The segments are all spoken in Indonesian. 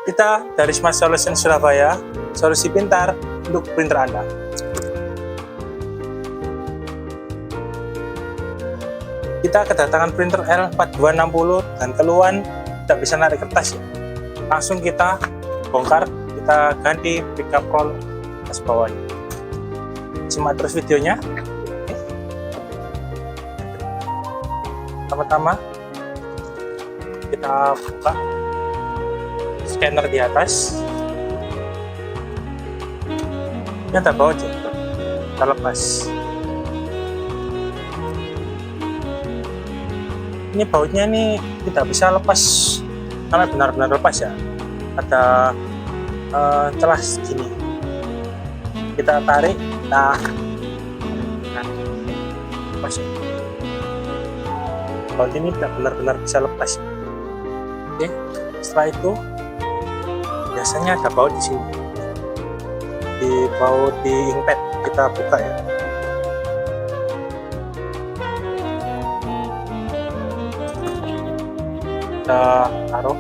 Kita dari Smart Solution Surabaya, solusi pintar untuk printer Anda. Kita kedatangan printer L4260 dan keluhan tidak bisa narik kertas ya. Langsung kita bongkar, kita ganti pickup roll atas bawahnya. Simak terus videonya. Pertama kita buka scanner di atas. Ini ada baut ya, kita lepas. Ini bautnya ini tidak bisa lepas karena benar-benar lepas ya, ada celah segini. Kita tarik, nah lepas ya. Baut ini tidak benar-benar bisa lepas. Oke, setelah itu biasanya ada baut di sini, di baut di inkpad. Kita buka ya. Kita taruh,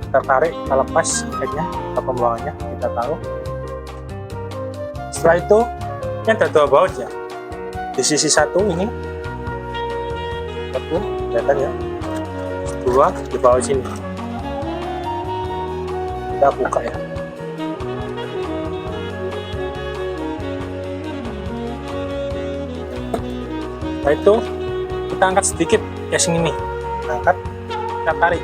kita tarik, kita lepas inkpadnya, kita pembuangannya, kita taruh. Setelah itu ini ada dua baut ya, di sisi satu ini satu, kelihatan ya, dua di bawah sini. Kita buka ya. Setelah itu kita angkat sedikit casing ini, angkat, kita tarik,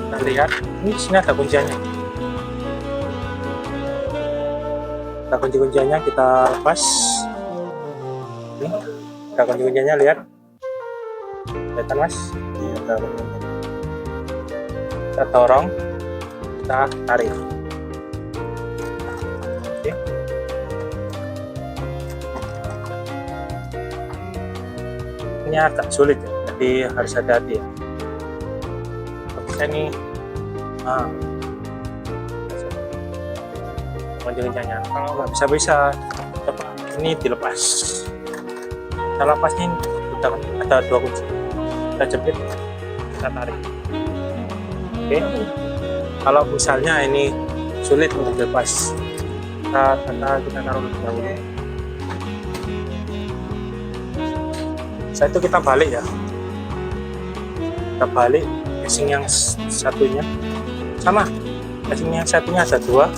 kita lihat ini di sini ada kunciannya. Kita kunci-kunciannya kita lepas. Ini ada kunci-kunciannya, lihat, kelihatan mas? Ini ada kunci-kunciannya. Kita dorong, kita tarik. Oke. Ini agak sulit ya, jadi harus hati-hati ya. Bisa nih, kunci-kunciannya. Kalau nggak bisa, coba ini dilepas. Kita lepas ini udah ada dua kunci. Kita jepit, kita tarik. Oke. Kalau misalnya ini sulit untuk dilepas, kita taruh lebih dahulu. Setelah itu kita balik ya. Kita balik casing yang satunya. Sama, casing yang satunya ada dua.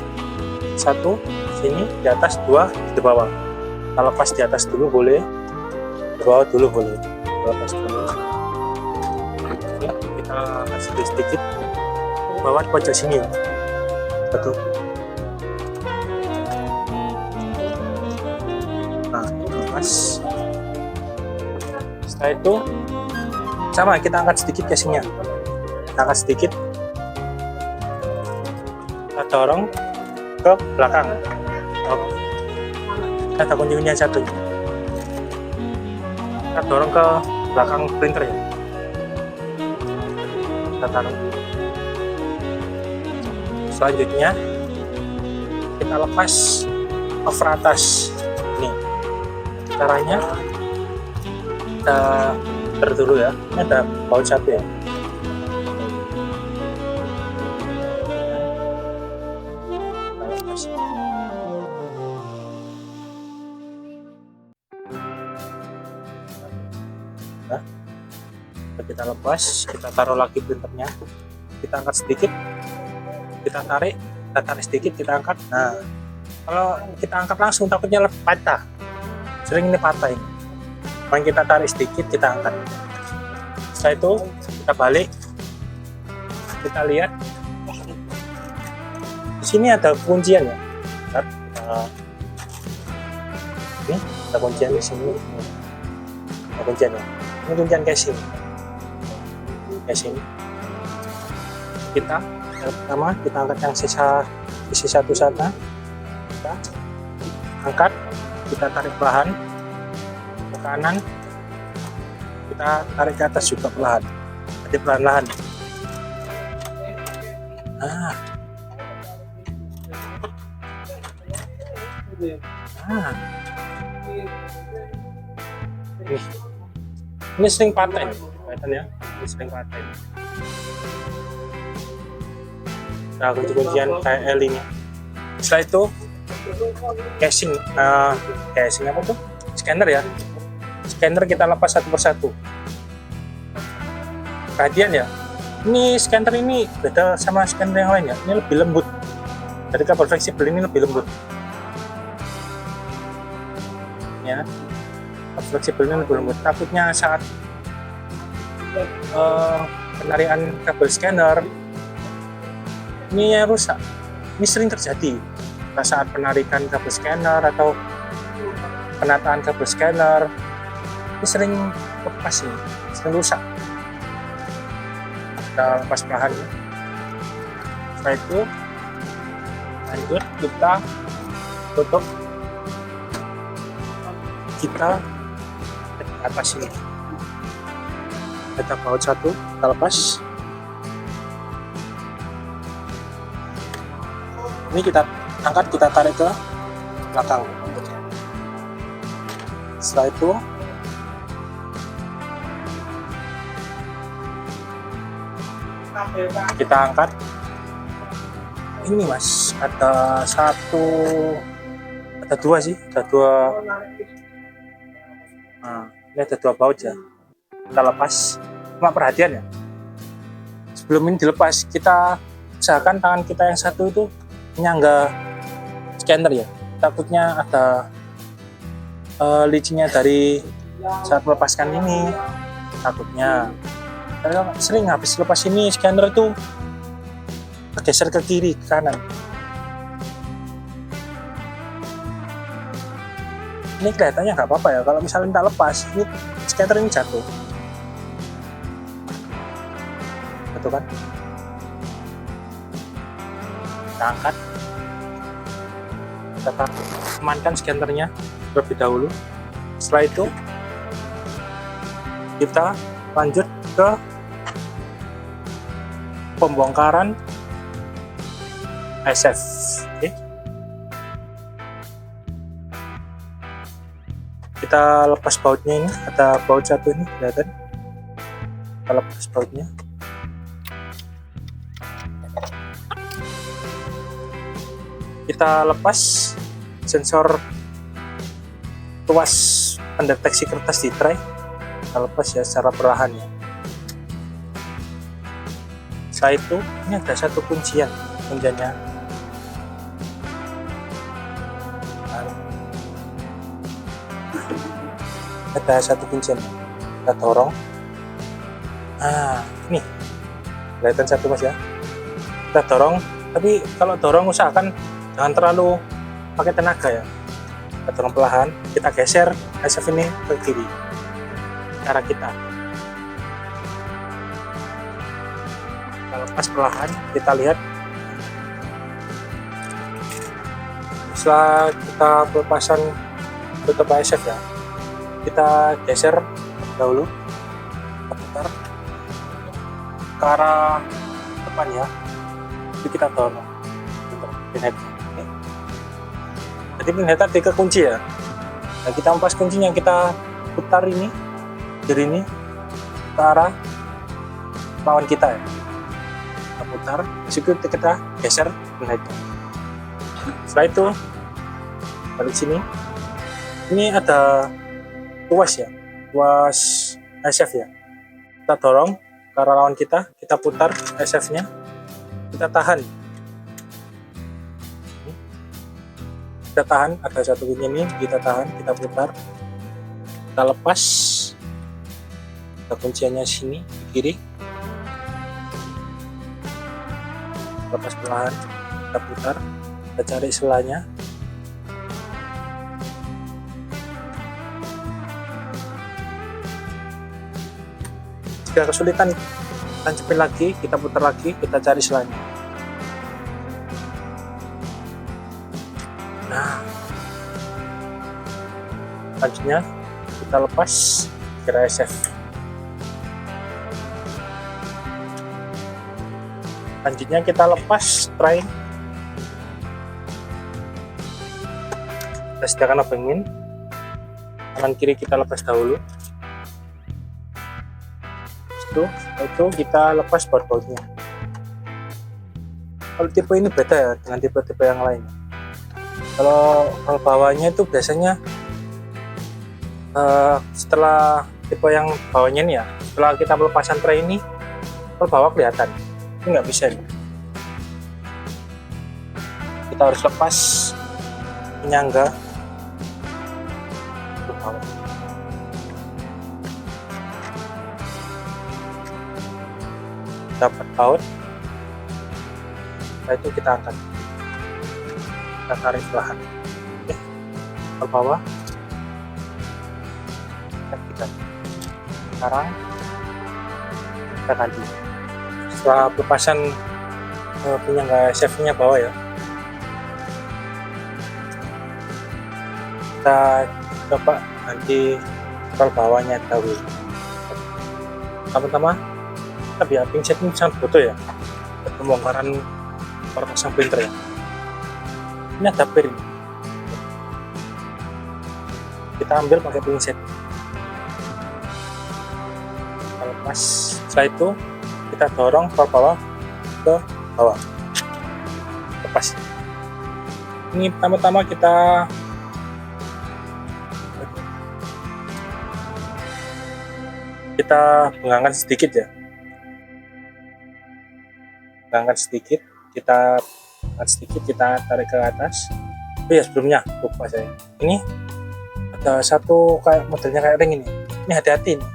Satu sini di atas, dua di bawah. Kita lepas di atas dulu boleh, di bawah dulu boleh. Kita lepas dulu. Ya, kita kasih sedikit bawah pojok sini ya. Betul. Nah, lepas. Setelah itu sama, kita angkat sedikit casingnya. Kita angkat sedikit. Kita dorong ke belakang. Ada kunci-kuncian satu. Kita dorong ke belakang printer ya. Kita taruh. Selanjutnya kita lepas cover atas. Ini caranya, kita taruh dulu ya. Ini ada baut satu ya. Nah, kita lepas, kita taruh lagi printernya, kita angkat sedikit, kita tarik sedikit, kita angkat. Nah, kalau kita angkat langsung takutnya patah, sering ini patah ini. Makanya kita tarik sedikit, kita angkat. Setelah itu kita balik, kita lihat di sini ada kuncian ya. Ini ada kuncian di sini, ada kuncian ya. Ini kuncian casing. Kita yang pertama kita angkat yang sisi satu sana, kita angkat, kita tarik perlahan ke kanan, kita tarik ke atas juga perlahan, jadi perlahan-lahan. Ini sering patah, kelihatan ya, ini sering patah. Nah, kunci-kuncian KL ini. Setelah itu casing, casing apa tuh? Scanner ya. Scanner kita lepas satu persatu. Perhatian ya, ini scanner ini beda sama scanner yang lain ya. Ini lebih lembut. Dari kabel fleksibel ini lebih lembut. Ya, kabel fleksibel ini lebih lembut. Takutnya saat penarikan kabel scanner ini ya rusak. Ini sering terjadi saat penarikan kabel scanner atau penataan kabel scanner. Ini sering lepas ini, sering rusak. Kita lepas perlahan ya. Setelah itu lanjut kita tutup, kita atas ini kita baut satu, kita lepas. Ini kita angkat, kita tarik ke belakang. Setelah itu kita angkat. Ini mas, ada dua sih, ada dua. Nah, ini ada dua baut ya. Kita lepas. Cuma perhatian ya, sebelum ini dilepas, kita usahakan tangan kita yang satu itu menyangga scanner ya. Takutnya ada licinnya dari saat melepaskan ini. Takutnya karena sering habis lepas ini scanner itu bergeser ke kiri, ke kanan. Ini kelihatannya nggak apa-apa ya, kalau misalnya tak lepas ini scanner ini jatuh kan. Kita angkat, kita amankan scannernya terlebih dahulu. Setelah itu kita lanjut ke pembongkaran SF. Oke. Kita lepas bautnya, ini ada baut satu ini kelihatan. Kita lepas bautnya. Kita lepas sensor tuas pendeteksi kertas di tray. Kita lepas ya secara perlahan ya. Setelah itu ini ada satu kunciannya. Ada satu kuncian, kita dorong. Ini kelihatan satu mas ya. Kita dorong, tapi kalau dorong usahakan jangan terlalu pakai tenaga ya. Kita dorong perlahan, kita geser SF ini ke kiri. Cara kita lepas perlahan, kita lihat. Setelah kita pelepasan tutup SF ya, kita geser dahulu, kita putar ke arah depan ya. Jadi kita dorong untuk pinhead. Jadi pinhead tadi ke kunci ya. Nah, kita lepas kuncinya, kita putar ini dari ini ke arah lawan kita ya. Kita putar, disitu kita geser pinhead. Setelah itu balik sini. Ini ada tuas ya, tuas SF ya. Kita dorong ke arah lawan kita putar SF-nya, kita tahan. Kita tahan, ada satu kunci ini, kita tahan, kita putar, kita lepas. Ada kunciannya sini di kiri. Lepas perlahan, kita putar, kita cari selanya. Jika kesulitan, tancapin lagi, kita putar lagi, kita cari selanya. Nah, selanjutnya kita lepas kira SF. Selanjutnya kita lepas tray. Kita sediakan lubangin, kanan kiri kita lepas dahulu. Itu kita lepas baut-bautnya. Kalau tipe ini beda ya dengan tipe-tipe yang lain. Kalau roll bawahnya itu biasanya setelah tipe yang bawahnya ini ya, setelah kita pelepasan tray ini roll bawah kelihatan, ini nggak bisa nih. Kita harus lepas penyangga roll bawah. Dapat baut, setelah itu kita angkat, kita tarik perlahan. Oke, roll bawah. Sekarang kita ganti setelah pelepasan penyangga chefnya bawah ya, kita coba ganti roll bawahnya dahulu. Pertama-tama kita biar pinset ini sangat butuh ya pembongkaran pasang printer ya. Ini ada pir ini, kita ambil pakai pinset. Lepas, setelah itu kita dorong roll bawah ke bawah, lepas. Ini pertama-tama kita pengangkat sedikit ya, pengangkat sedikit, kita tarik ke atas. Oh ya, sebelumnya lupa saya, ini ada satu kayak modelnya kayak ring ini hati-hati nih.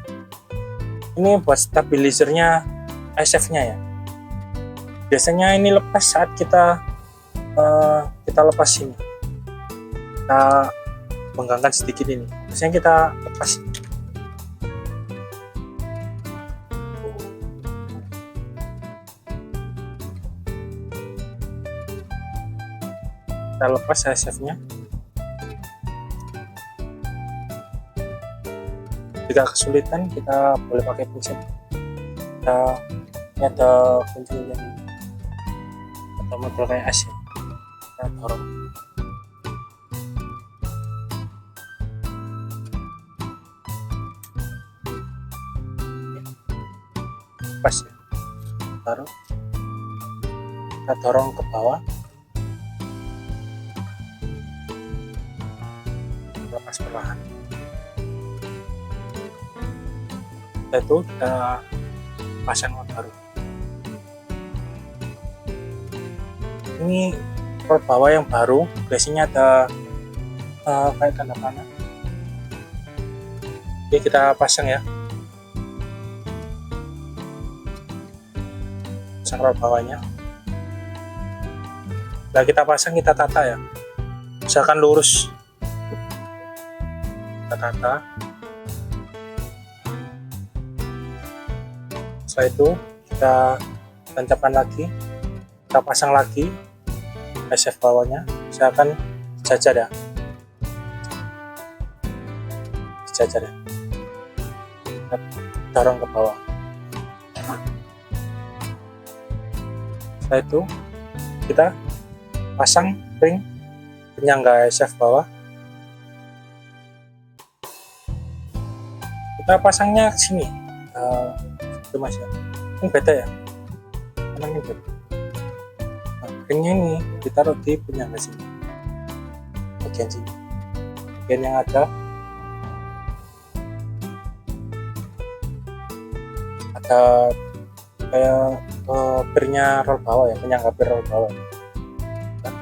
Ini buat stabilizernya SF-nya ya. Biasanya ini lepas saat kita lepas ini. Kita penggangkan sedikit ini. Biasanya kita lepas. Kita lepas SF-nya. Jika kesulitan kita boleh pakai pinset. Ini ada kuncinya atau model kayak AC, kita dorong. Pas ya, taruh, kita dorong ke bawah, lepas perlahan. Itu kita pasang roll baru. Ini roll bawah yang baru, biasanya ada kayak tanda panah. Oke, kita pasang ya, pasang roll bawahnya. Setelah kita pasang, kita tata ya, misalkan lurus, kita tata. Setelah itu kita tancapkan lagi, kita pasang lagi SF bawahnya, misalkan sejajar ya, kita dorong ke bawah. Setelah itu kita pasang ring penyangga SF bawah. Kita pasangnya ke sini. Itu mas ya, ini beda ya, karena ini beda. Nah, ringnya ini ditaruh di penyangga sini, bagian sini, bagian yang ada kayak pirnya roll bawah ya, penyangga pir roll bawah. Nah,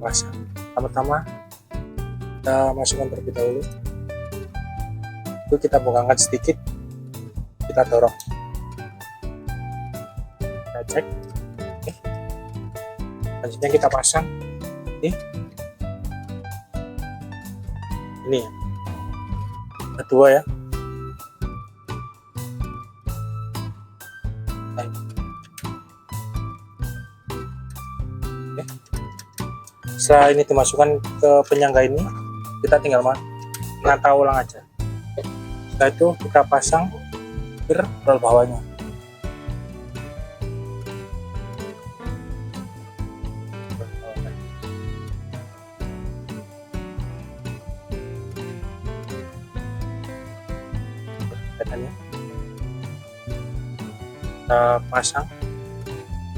pasang. Pertama-tama kita masukkan terlebih dahulu, itu kita bongkarkan sedikit, kita dorong, kita cek. Oke. Selanjutnya kita pasang ini ya, kedua ya. Oke. Setelah ini dimasukkan ke penyangga ini, kita tinggal menata ulang aja. Setelah itu kita pasang pir roll bawahnya. Kelihatannya kita pasang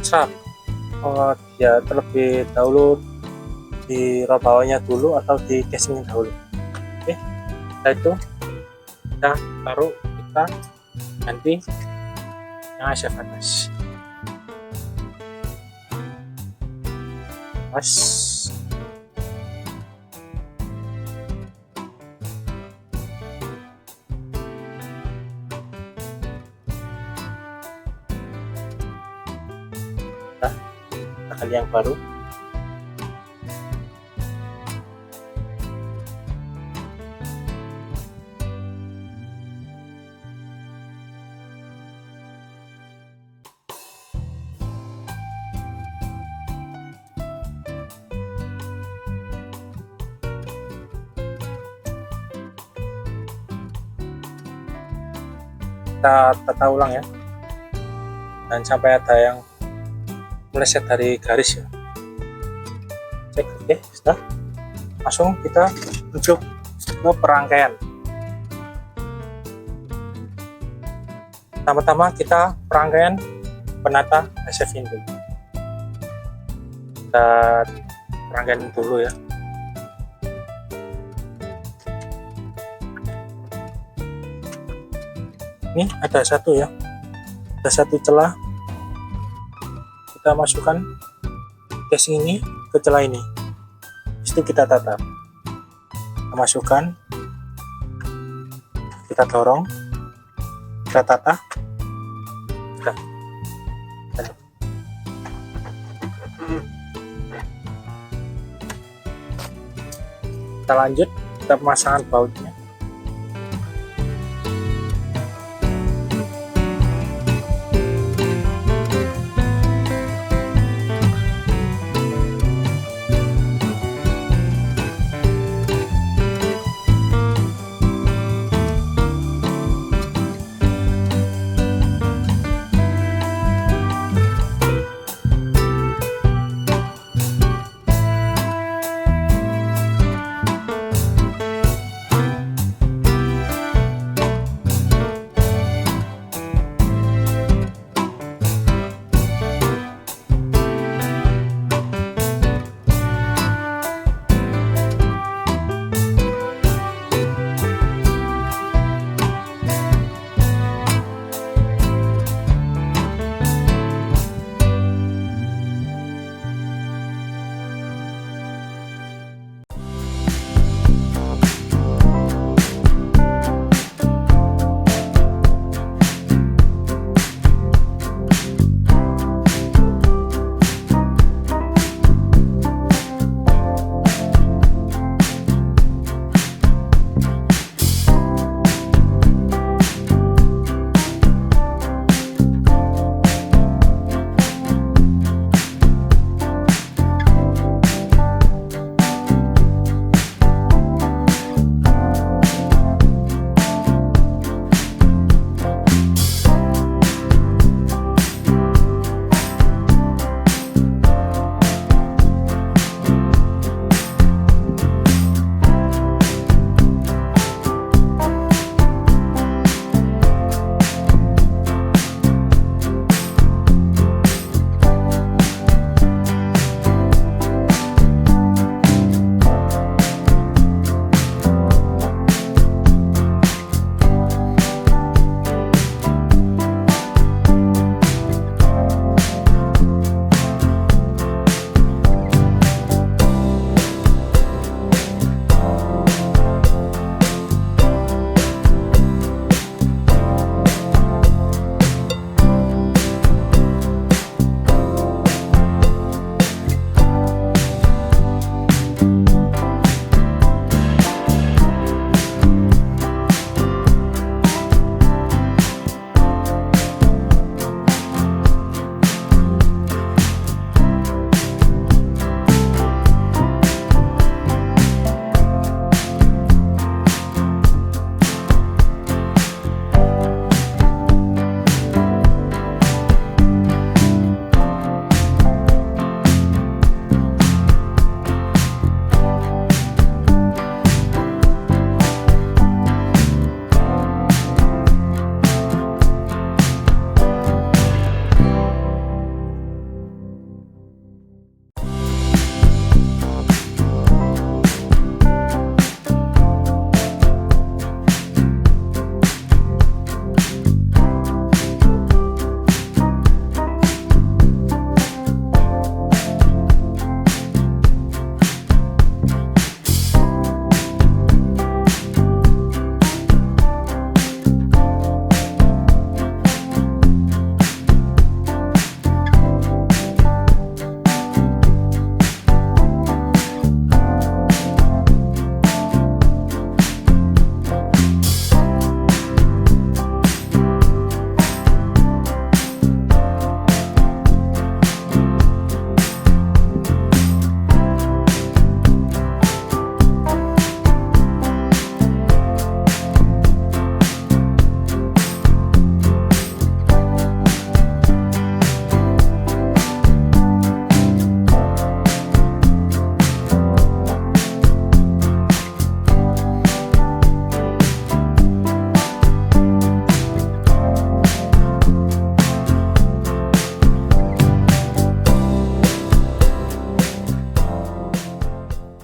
serap. dia terlebih dahulu di roll bawahnya dulu atau di casingnya dahulu. Oke, setelah itu kita taruh, kita ganti yang Asia Atas. Pas. Kita kali yang baru. Kita tata ulang ya, dan sampai ada yang meleset dari garis ya. Cek, oke, sudah. Langsung kita menuju ke perangkaian. Pertama-tama kita perangkaian penata SF ini. Kita perangkaian dulu ya. Ini ada satu ya, ada satu celah, kita masukkan casing ini ke celah ini, itu kita tata, kita masukkan, kita dorong, kita tata, sudah. Kita lanjut, kita pemasangan bautnya.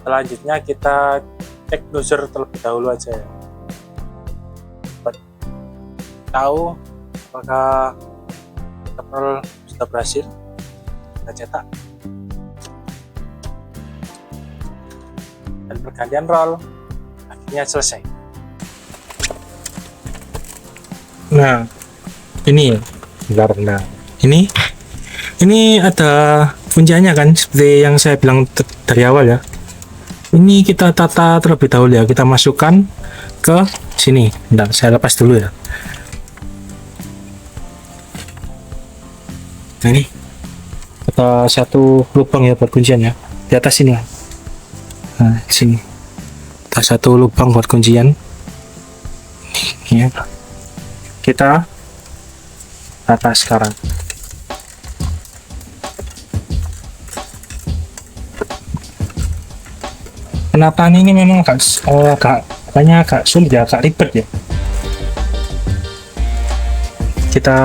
Selanjutnya kita cek doser terlebih dahulu aja ya, buat tahu apakah roll sudah berhasil kita cetak dan pergantian roll akhirnya selesai. Nah ini bentar, ini ada kuncinya kan, seperti yang saya bilang dari awal ya. Ini kita tata terlebih dahulu ya, kita masukkan ke sini. Bentar, saya lepas dulu ya. Nah, ini ada satu lubang ya buat kuncian ya, di atas sini. Nah, sini ada satu lubang buat kuncian ya. Kita tata sekarang. Penataan ini memang agak sulit ya, agak ribet ya. Kita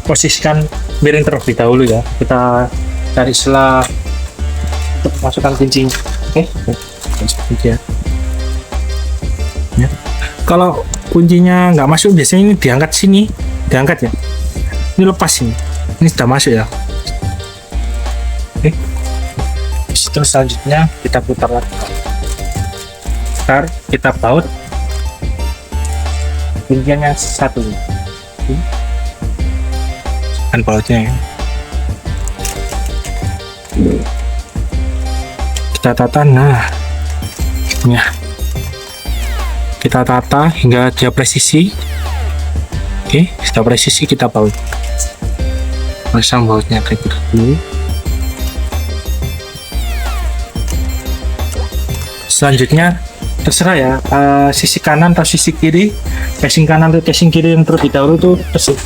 posisikan miring terlebih dahulu ya. Kita cari sela untuk masukkan kuncinya. Oke, ya. Kalau kuncinya nggak masuk, biasanya ini diangkat sini, diangkat ya. Ini lepas ini sudah masuk ya. Oke. Terus selanjutnya kita putar lagi. Ntar kita baut kuncian yang satu kan bautnya ya. Kita tata, nah ya, kita tata hingga dia presisi. Oke, sudah presisi, kita baut, pasang bautnya kayak gitu dulu. Selanjutnya terserah ya, sisi kanan atau sisi kiri, casing kanan atau casing kiri yang terlebih dahulu itu terserah.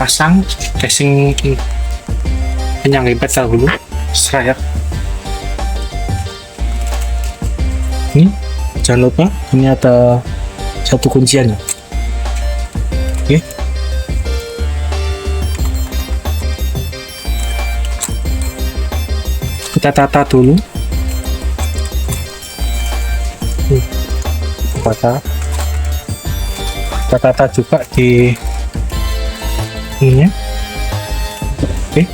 Pasang casing penyangga impet dahulu, terserah ya. Ini jangan lupa, ini ada satu kuncian ya. Oke. Kita tata dulu, kita tata juga di ini ya. Oke,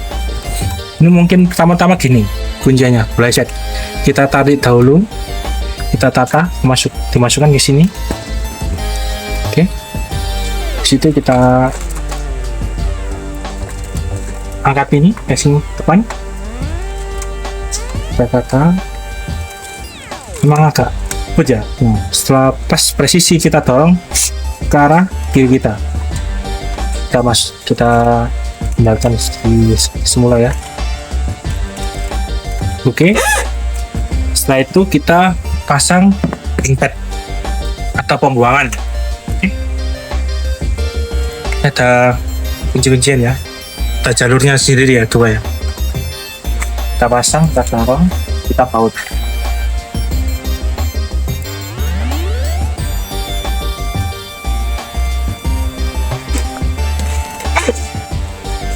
ini mungkin pertama-tama gini kuncinya bleset, kita tarik dahulu, kita tata, dimasukkan ke sini. Oke, di situ kita angkat ini casing depan. Kata memang agak ya. Setelah pas presisi kita dorong ke arah kiri kita tinggalkan semula ya. Oke, setelah itu kita pasang impet atau pembuangan. Oke. Ada kunci-kuncian ya, ada jalurnya sendiri ya, dua ya. Kita pasang, kita dorong, kita baut.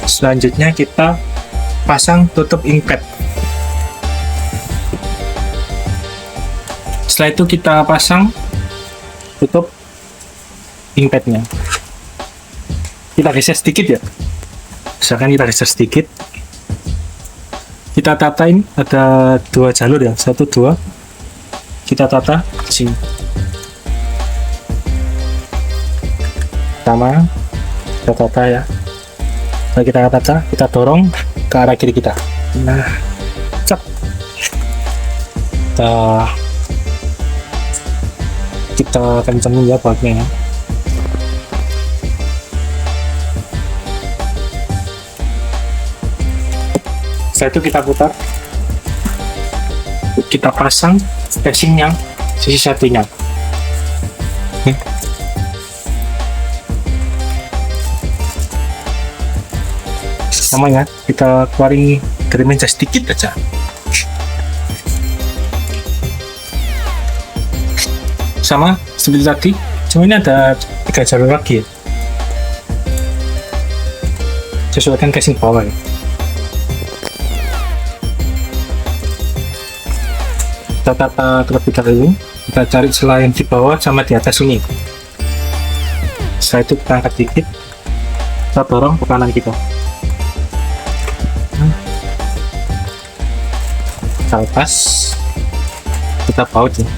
Selanjutnya kita pasang tutup impet. Setelah itu kita pasang tutup impetnya. Kita geser sedikit ya, misalkan kita geser sedikit. Kita tata, ini ada dua jalur ya, 1, 2. Kita tata sini. Pertama kita tata ya. Setelah kita tata, kita dorong ke arah kiri kita. Nah, cep. Kita kencengin ya bautnya ya. Setelah itu kita putar, kita pasang casing yang sisi satunya. Sama ya, kita keluarin dari meja sedikit aja. Sama seperti tadi, cuma ini ada 3 jalur lagi ya. sesuaikan casing bawah ya. Kita tata terlebih dahulu, kita cari celah yang di bawah sama di atas ini. Setelah itu kita angkat dikit, kita dorong ke kanan kita. Kita lepas, kita baut ya.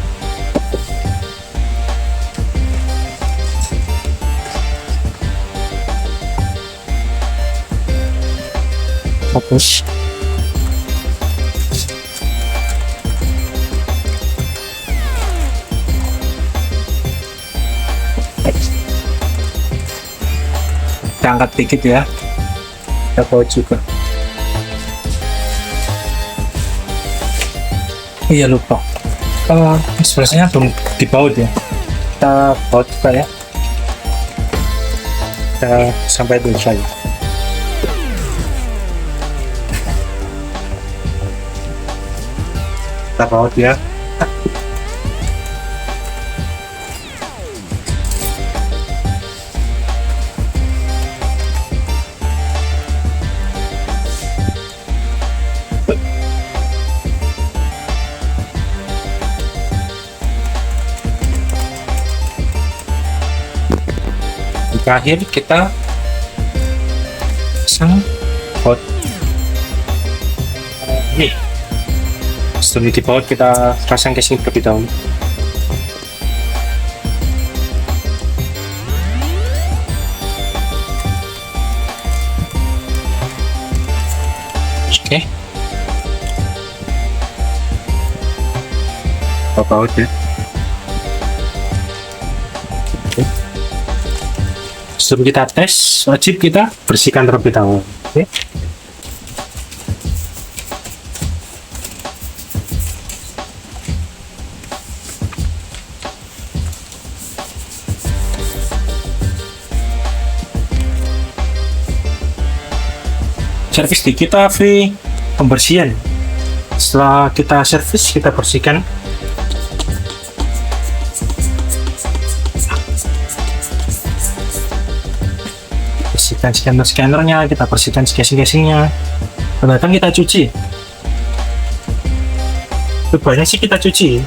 Fokus. Kita angkat dikit ya, kita baut juga. Iya lupa, sebenarnya belum dibaut ya, kita baut juga ya, kita sampai dulu saja. Kita baut ya. Terakhir kita pasang baut ini. Setelah di baut kita pasang casing terlebih dahulu. Oke, baut ya. Sebelum kita tes, wajib kita bersihkan terlebih dahulu. Oke. Servis dikit tapi pembersihan. Setelah kita servis, kita bersihkan. Bersihkan scanner-scannernya, kita bersihkan casing-casingnya. Kadang kita cuci. Banyak sih kita cuci,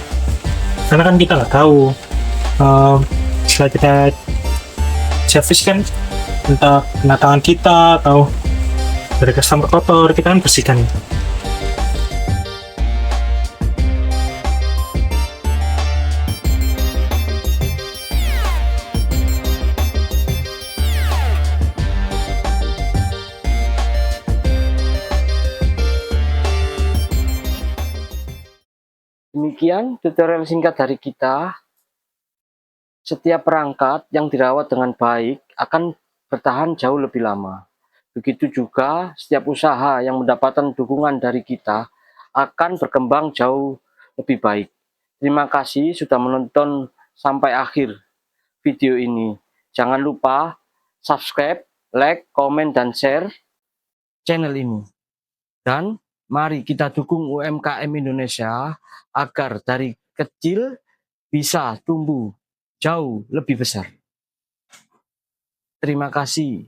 karena kan kita nggak tahu setelah kita servis kan entah kena tangan kita atau dari customer kotor, kita kan bersihkan. Demikian tutorial singkat dari kita. Setiap perangkat yang dirawat dengan baik akan bertahan jauh lebih lama. Begitu juga setiap usaha yang mendapatkan dukungan dari kita akan berkembang jauh lebih baik. Terima kasih sudah menonton sampai akhir video ini. Jangan lupa subscribe, like, komen, dan share channel ini. Dan mari kita dukung UMKM Indonesia agar dari kecil bisa tumbuh jauh lebih besar. Terima kasih.